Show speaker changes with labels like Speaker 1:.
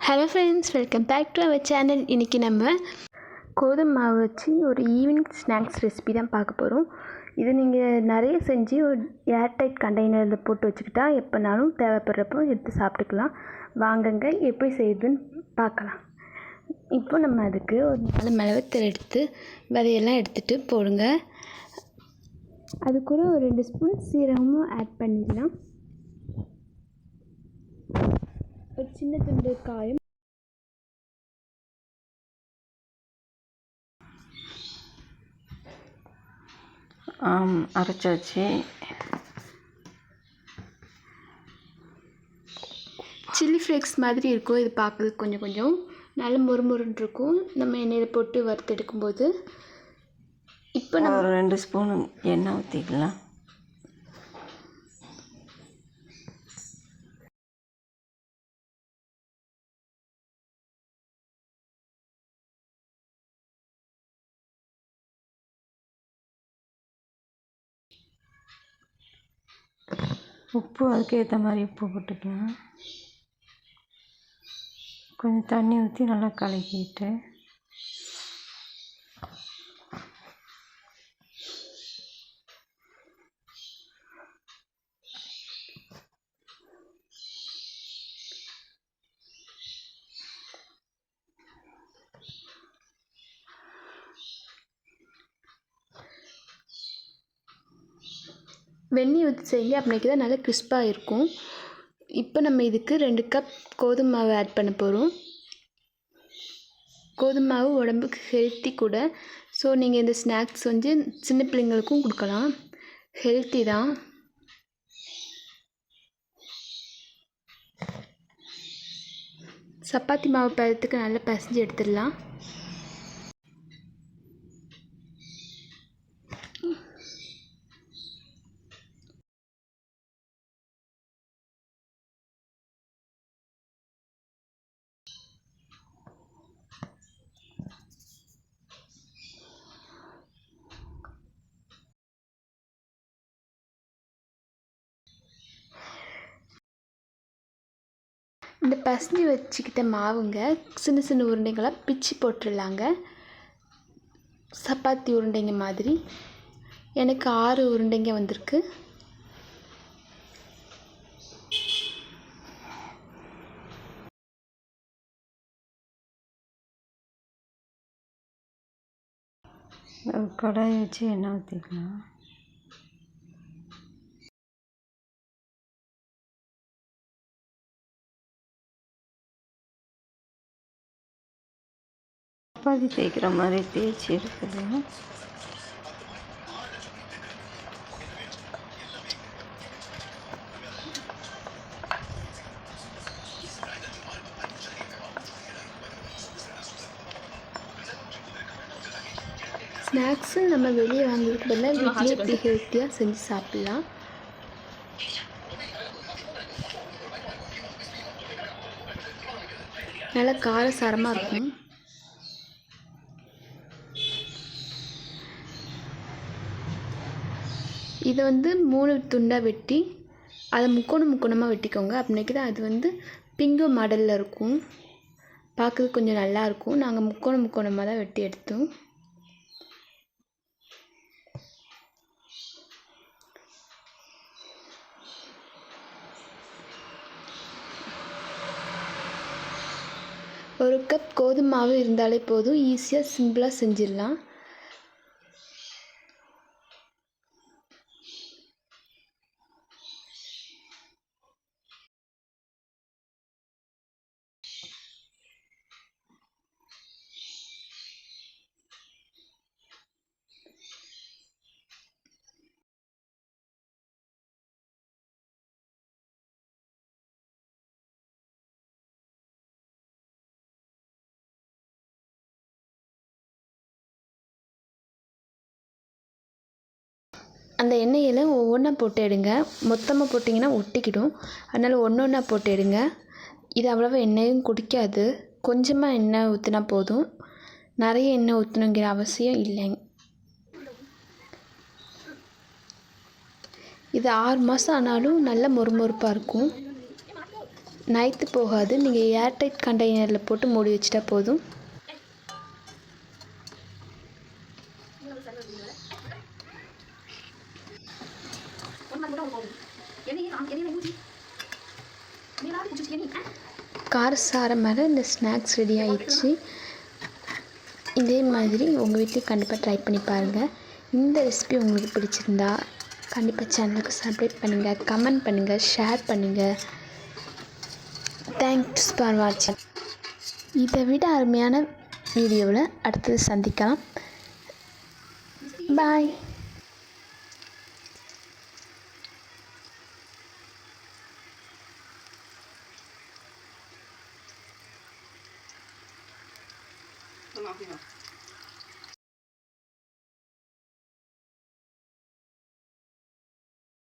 Speaker 1: Hello friends, welcome back to our channel. இன்றைக்கி நம்ம கோதுமை மாவு வச்சு ஒரு ஈவினிங் ஸ்நாக்ஸ் ரெசிபி தான் பார்க்க போகிறோம். இது நீங்கள் நிறைய செஞ்சு ஒரு ஏர்டைட் கண்டெய்னரில் போட்டு வச்சுக்கிட்டா எப்போனாலும் தேவைப்படுறப்போ எடுத்து சாப்பிட்டுக்கலாம். வாங்கங்க எப்படி செய்யுதுன்னு பார்க்கலாம். இப்போ நம்ம அதுக்கு ஒரு 4 மிளகுத்தூள் எடுத்து விதையெல்லாம் எடுத்துகிட்டு போடுங்க. அது கூட ஒரு 2 ஸ்பூன் சீரகமும் ஆட் பண்ணிடலாம். ஒரு சின்ன துண்டு காயும்
Speaker 2: அரைச்சாச்சு.
Speaker 1: சில்லி ஃப்ளேக்ஸ் மாதிரி இருக்கும். இது பார்க்குறதுக்கு கொஞ்சம் கொஞ்சம் நல்ல மொறுமொறுன்னு இருக்கும் நம்ம எண்ணெயில் போட்டு வறுத்து எடுக்கும்போது. இப்போ நம்ம
Speaker 2: ஒரு 2 ஸ்பூன் எண்ணெய் ஊற்றிக்கலாம். உப்பு அதுக்கு ஏற்ற மாதிரி உப்பு போட்டுக்கலாம். கொஞ்சம் தண்ணி ஊற்றி நல்லா கலக்கிட்டு
Speaker 1: வெந்நீர் ஊற்றி செய்யுங்க. அப்படிக்கு தான் நல்லா கிறிஸ்பாக இருக்கும். இப்போ நம்ம இதுக்கு 2 கப் கோதுமை மாவு ஆட் பண்ண போகிறோம். கோதுமை மாவு உடம்புக்கு ஹெல்த்தி கூட. ஸோ நீங்கள் இந்த ஸ்நாக்ஸ் வந்து சின்ன பிள்ளைங்களுக்கும் கொடுக்கலாம், ஹெல்த்தி தான். சப்பாத்தி மாவு பதத்துக்கு நல்லா பிசைஞ்சு எடுத்துடலாம். இந்த பசஞ்சு வச்சுக்கிட்ட மாவுங்க சின்ன சின்ன உருண்டைங்களாக பிச்சு போட்டுடலாங்க. சப்பாத்தி உருண்டைங்க மாதிரி. எனக்கு 6 உருண்டைங்க வந்திருக்கு.
Speaker 2: கடாயை வச்சு எண்ணெய் ஊற்றிக்கலாம். சப்பாத்தி தேய்க்கிற மாதிரி தேய்ச்சி இருக்குது.
Speaker 1: ஸ்நாக்ஸு நம்ம வெளியே வாங்குறதுக்கு பதிலாக வீட்டிலே இப்படி ஹெல்த்தியாக செஞ்சு சாப்பிட்லாம். நல்லா காரசாரமாக இருக்கும். இதை வந்து 3 துண்டாக வெட்டி அதை முக்கோணமாக வெட்டிக்கோங்க. அப்படின்னைக்கு தான் அது வந்து பிங்கோ மாடலில் இருக்கும். பார்க்குறது கொஞ்சம் நல்லாயிருக்கும். நாங்கள் முக்கோணமாக தான் வெட்டி எடுத்தோம். ஒரு கப் கோதுமை மாவு இருந்தாலே போதும், ஈஸியாக சிம்பிளாக செஞ்சிடலாம். அந்த எண்ணெயில் ஒவ்வொன்றா போட்டு எடுங்க. மொத்தமாக போட்டிங்கன்னா ஒட்டிக்கிடும். அதனால் ஒன்றா போட்டு எடுங்க. இது அவ்வளோவா எண்ணெயும் குடிக்காது. கொஞ்சமாக எண்ணெய் ஊற்றினா போதும், நிறைய எண்ணெய் ஊற்றணுங்கிற அவசியம் இல்லைங்க. இது 6 மாதம் ஆனாலும் நல்ல மொறுமொறுப்பாக இருக்கும். நைத்து போகாது. நீங்கள் ஏர்டைட் கண்டெய்னரில் போட்டு மூடி வச்சிட்டா போதும். காரசாரமாக இந்த ஸ்நாக்ஸ் ரெடி ஆயிடுச்சு. இதே மாதிரி உங்கள் வீட்லேயும் கண்டிப்பாக ட்ரை பண்ணி பாருங்கள். இந்த ரெசிபி உங்களுக்கு பிடிச்சிருந்தா கண்டிப்பாக சேனலுக்கு சப்ஸ்கிரைப் பண்ணுங்கள், கமெண்ட் பண்ணுங்கள், ஷேர் பண்ணுங்கள். தேங்க்ஸ் ஃபார் வாட்சிங். இதை விட அருமையான வீடியோவில் அடுத்தது சந்திக்கலாம். பாய்.
Speaker 3: Come on,